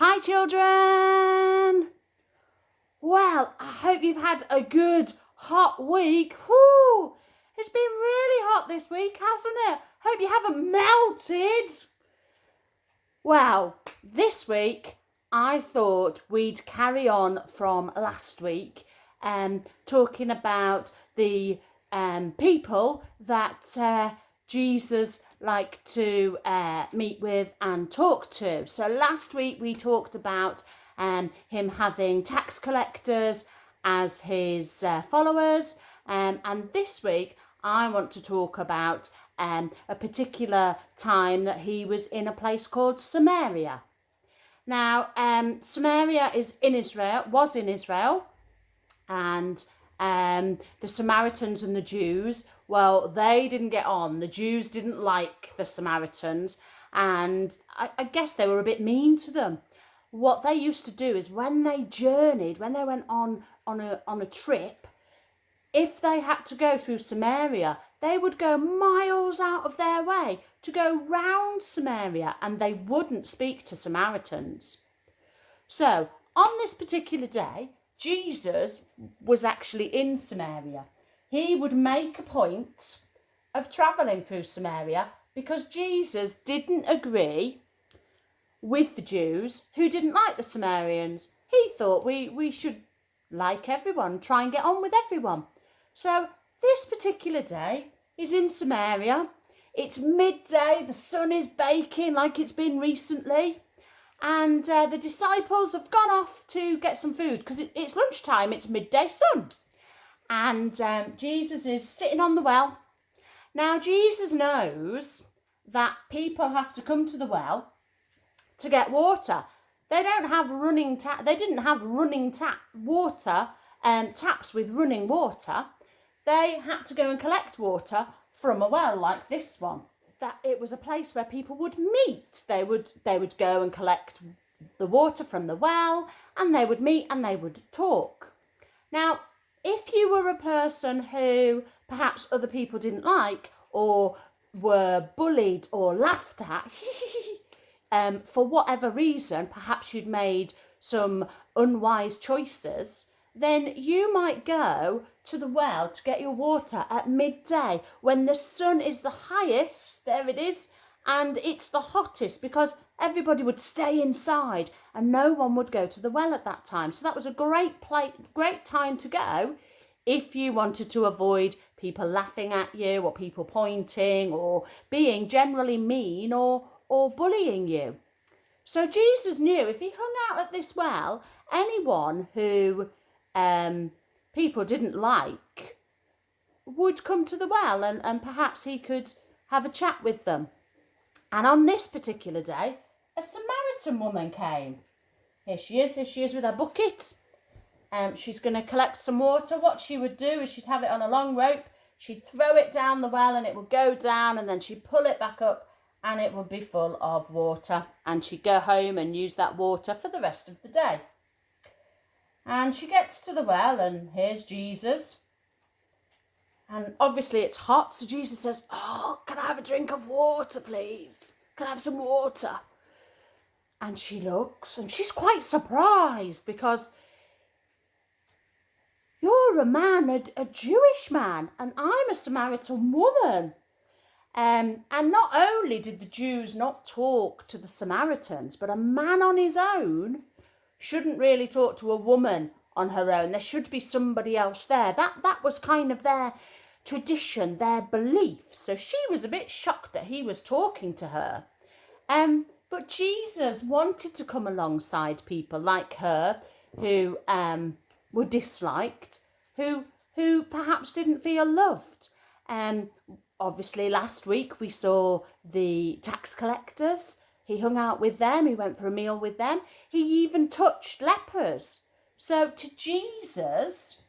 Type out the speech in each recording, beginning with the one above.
Hi children! Well, I hope you've had a good hot week. Whoo! It's been really hot this week, hasn't it? Hope you haven't melted. Well, this week I thought we'd carry on from last week talking about the people that Jesus liked to meet with and talk to. So last week we talked about him having tax collectors as his followers, and this week I want to talk about a particular time that he was in a place called Samaria. Now, Samaria was in Israel, and the Samaritans and the Jews, well, they didn't get on. The Jews didn't like the Samaritans, and I guess they were a bit mean to them. What they used to do is when they journeyed, when they went on a trip, if they had to go through Samaria, they would go miles out of their way to go round Samaria, and they wouldn't speak to Samaritans. So, on this particular day, Jesus was actually in Samaria. He would make a point of travelling through Samaria because Jesus didn't agree with the Jews who didn't like the Samaritans. He thought we should like everyone, try and get on with everyone. So this particular day is in Samaria. It's midday, the sun is baking like it's been recently, and the disciples have gone off to get some food because it's lunchtime, it's midday sun. And Jesus is sitting on the well. Now Jesus knows that people have to come to the well to get water. They don't have running tap. They didn't have running tap water, taps with running water. They had to go and collect water from a well like this one. That it was a place where people would meet. They would go and collect the water from the well, and they would meet and they would talk. Now, if you were a person who perhaps other people didn't like, or were bullied or laughed at, for whatever reason, perhaps you'd made some unwise choices, then you might go to the well to get your water at midday when the sun is the highest, there it is, and it's the hottest, because everybody would stay inside and no one would go to the well at that time. So that was a great time to go if you wanted to avoid people laughing at you or people pointing or being generally mean or bullying you. So Jesus knew if he hung out at this well, anyone who people didn't like would come to the well, and perhaps he could have a chat with them. And on this particular day, a Samaritan woman came. Here she is with her bucket. She's going to collect some water. What she would do is she'd have it on a long rope. She'd throw it down the well and it would go down, and then she'd pull it back up and it would be full of water. And she'd go home and use that water for the rest of the day. And she gets to the well, and here's Jesus. And obviously it's hot, so Jesus says, "Oh, can I have a drink of water, please? Can I have some water?" And she looks, and she's quite surprised because you're a man, a Jewish man, and I'm a Samaritan woman. And not only did the Jews not talk to the Samaritans, but a man on his own shouldn't really talk to a woman on her own. There should be somebody else there. That was kind of their tradition, their belief. So she was a bit shocked that he was talking to her. But Jesus wanted to come alongside people like her who were disliked, who perhaps didn't feel loved. Obviously last week we saw the tax collectors. He hung out with them, he went for a meal with them. He even touched lepers. So to Jesus,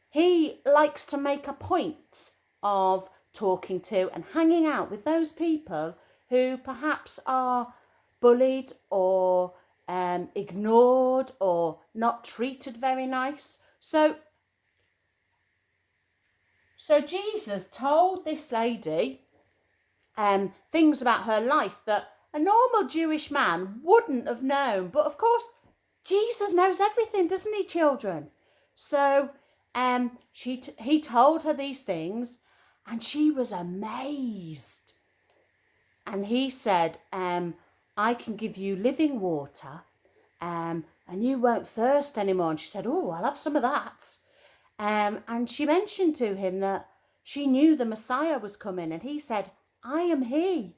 he likes to make a point of talking to and hanging out with those people who perhaps are bullied or ignored or not treated very nice. So Jesus told this lady things about her life that a normal Jewish man wouldn't have known. But of course, Jesus knows everything, doesn't he, children? So he told her these things, and she was amazed. And he said, I can give you living water, and you won't thirst anymore. And she said, oh, I'll have some of that. And she mentioned to him that she knew the Messiah was coming, and he said, I am he.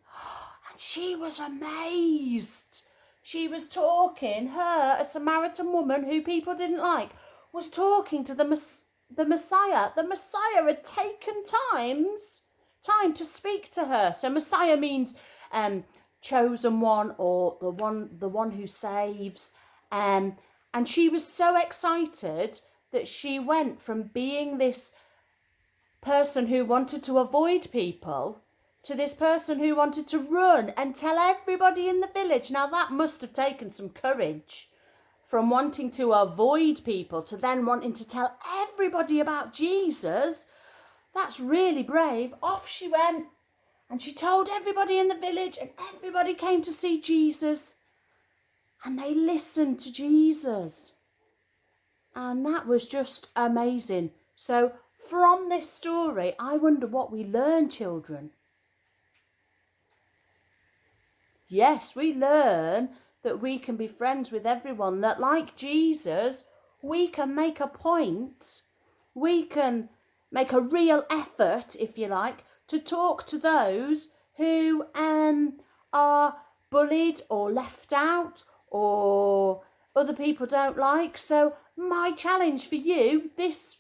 And she was amazed. She was talking, a Samaritan woman who people didn't like, was talking to the Messiah. The Messiah had taken time to speak to her. So Messiah means chosen one, or the one who saves. And she was so excited that she went from being this person who wanted to avoid people to this person who wanted to run and tell everybody in the village. Now that must have taken some courage, from wanting to avoid people to then wanting to tell everybody about Jesus. That's really brave. Off she went, and she told everybody in the village, and everybody came to see Jesus, and they listened to Jesus. And that was just amazing. So from this story, I wonder what we learn, children. Yes, we learn that we can be friends with everyone, that like Jesus, we can make a point, we can make a real effort, if you like, to talk to those who are bullied or left out or other people don't like. So my challenge for you this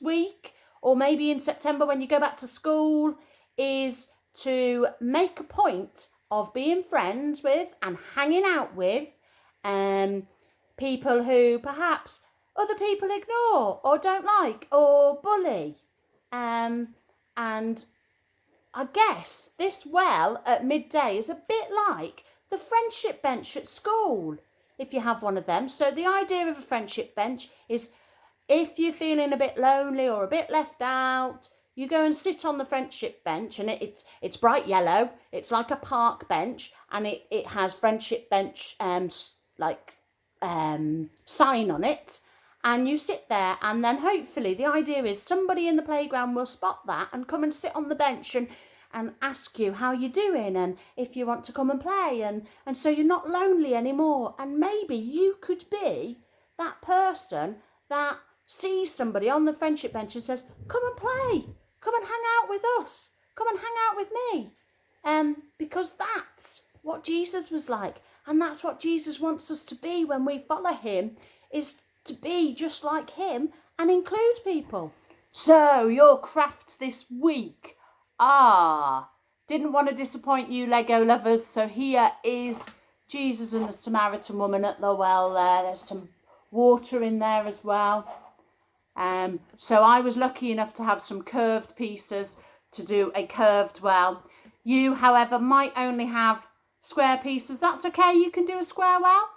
week, or maybe in September when you go back to school, is to make a point of being friends with and hanging out with people who perhaps other people ignore or don't like or bully. And I guess this well at midday is a bit like the friendship bench at school, if you have one of them. So the idea of a friendship bench is, if you're feeling a bit lonely or a bit left out, you go and sit on the friendship bench, and it's bright yellow. It's like a park bench, and it has friendship bench sign on it, and you sit there, and then hopefully the idea is somebody in the playground will spot that and come and sit on the bench and ask you how you're doing and if you want to come and play, and so you're not lonely anymore. And maybe you could be that person that sees somebody on the friendship bench and says, come and play, come and hang out with us, come and hang out with me. Because that's what Jesus was like, and that's what Jesus wants us to be when we follow him, is to be just like him and include people. So your crafts this week didn't want to disappoint you, Lego lovers. So here is Jesus and the Samaritan woman at the well there. There's some water in there as well. So I was lucky enough to have some curved pieces to do a curved well. You, however, might only have square pieces. That's okay, you can do a square well.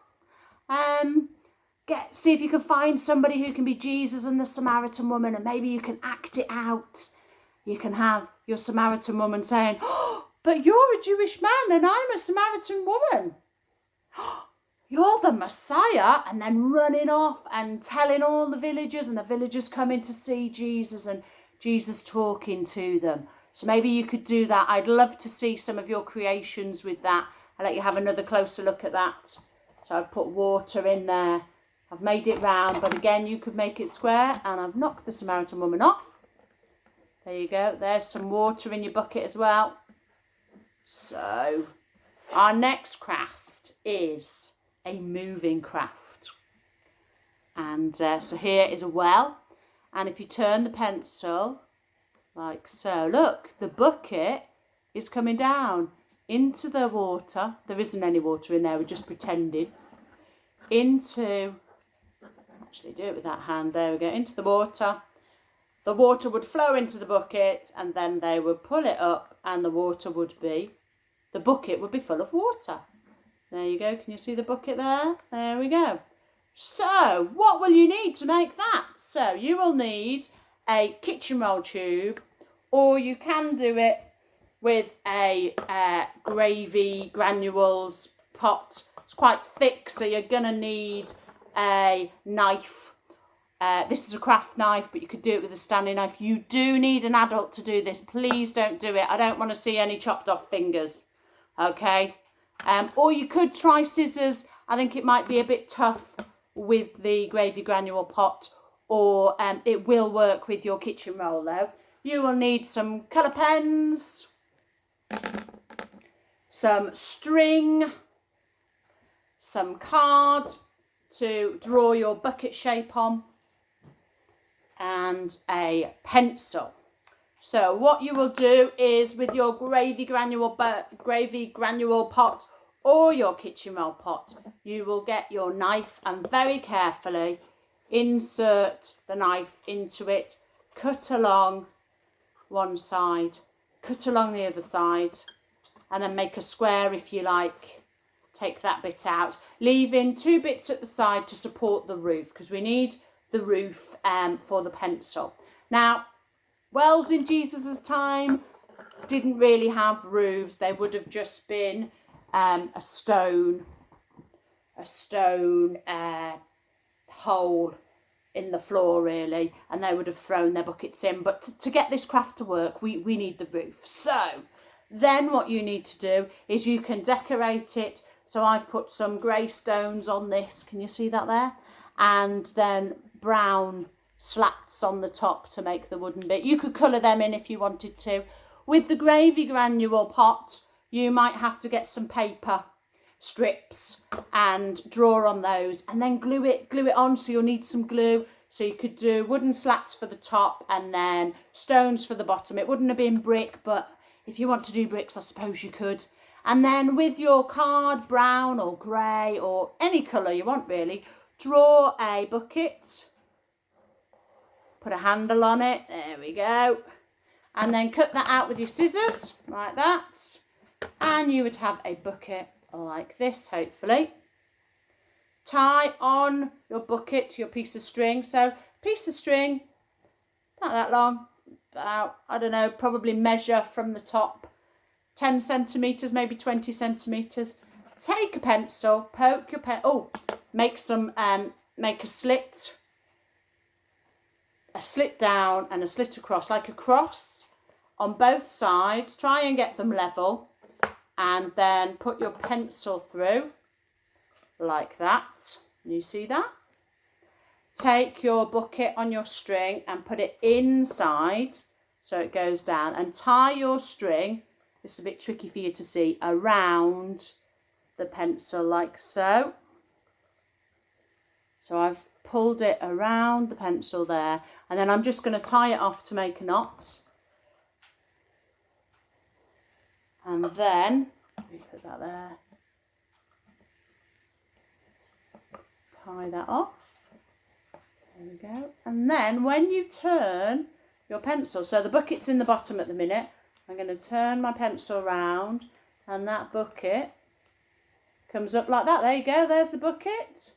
See if you can find somebody who can be Jesus and the Samaritan woman, and maybe you can act it out. You can have your Samaritan woman saying, oh, but you're a Jewish man and I'm a Samaritan woman. You're the Messiah, and then running off and telling all the villagers, and the villagers coming to see Jesus and Jesus talking to them. So maybe you could do that. I'd love to see some of your creations with that. I'll let you have another closer look at that. So I've put water in there. I've made it round, but again, you could make it square, and I've knocked the Samaritan woman off. There you go. There's some water in your bucket as well. So our next craft is a moving craft. And so here is a well. And if you turn the pencil like so, look, the bucket is coming down into the water. There isn't any water in there, we're just pretending. Actually do it with that hand, there we go, into the water. The water would flow into the bucket, and then they would pull it up, and the bucket would be full of water. There you go, can you see the bucket there? There we go. So, what will you need to make that? So, you will need a kitchen roll tube, or you can do it with a gravy granules pot. It's quite thick, so you're going to need a knife. This is a craft knife, but you could do it with a Stanley knife. You do need an adult to do this. Please don't do it. I don't want to see any chopped off fingers. Okay? Or you could try scissors. I think it might be a bit tough with the gravy granule pot, or it will work with your kitchen roll though. You will need some colour pens, some string, some cards to draw your bucket shape on, and a pencil. So what you will do is with your gravy granule pot or your kitchen roll pot, you will get your knife and very carefully insert the knife into it, cut along one side, cut along the other side, and then make a square if you like. Take that bit out, leaving 2 bits at the side to support the roof, because we need the roof for the pencil. Now, wells in Jesus's time didn't really have roofs. They would have just been a stone hole in the floor really, and they would have thrown their buckets in. But to get this craft to work, we need the roof. So then what you need to do is you can decorate it. So I've put some grey stones on this, can you see that there? And then brown slats on the top to make the wooden bit. You could colour them in if you wanted to. With the gravy granule pot, you might have to get some paper strips and draw on those, and then glue it on. So you'll need some glue. So you could do wooden slats for the top and then stones for the bottom. It wouldn't have been brick, but if you want to do bricks, I suppose you could. And then with your card, brown or grey or any colour you want really, draw a bucket, put a handle on it, there we go, and then cut that out with your scissors like that, and you would have a bucket like this, hopefully. Tie on your bucket to your piece of string. So piece of string, not that long, about, I don't know, probably measure from the top 10 centimetres, maybe 20 centimetres. Take a pencil, poke your pen, make a slit down and a slit across, like a cross on both sides. Try and get them level, and then put your pencil through like that. You see that? Take your bucket on your string and put it inside so it goes down, and tie your string, this is a bit tricky for you to see, around the pencil like so. So I've pulled it around the pencil there, and then I'm just going to tie it off to make a knot. And then, let me put that there, tie that off, there we go. And then when you turn your pencil, so the bucket's in the bottom at the minute, I'm going to turn my pencil around, and that bucket comes up like that. There you go, there's the bucket.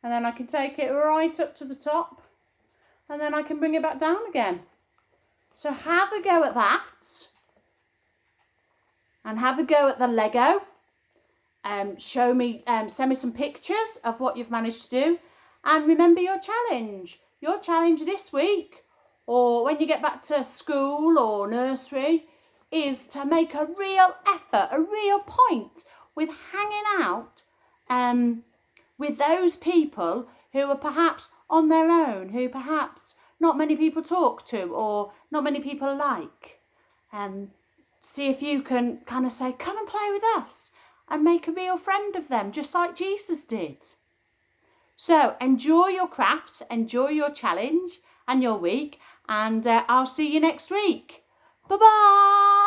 And then I can take it right up to the top, and then I can bring it back down again. So have a go at that, and have a go at the Lego. Send me some pictures of what you've managed to do, and remember your challenge. Your challenge this week, or when you get back to school or nursery, is to make a real effort, a real point with hanging out with those people who are perhaps on their own, who perhaps not many people talk to or not many people like. See if you can kind of say, come and play with us, and make a real friend of them, just like Jesus did. So enjoy your crafts, enjoy your challenge and your week, and I'll see you next week. Bye-bye.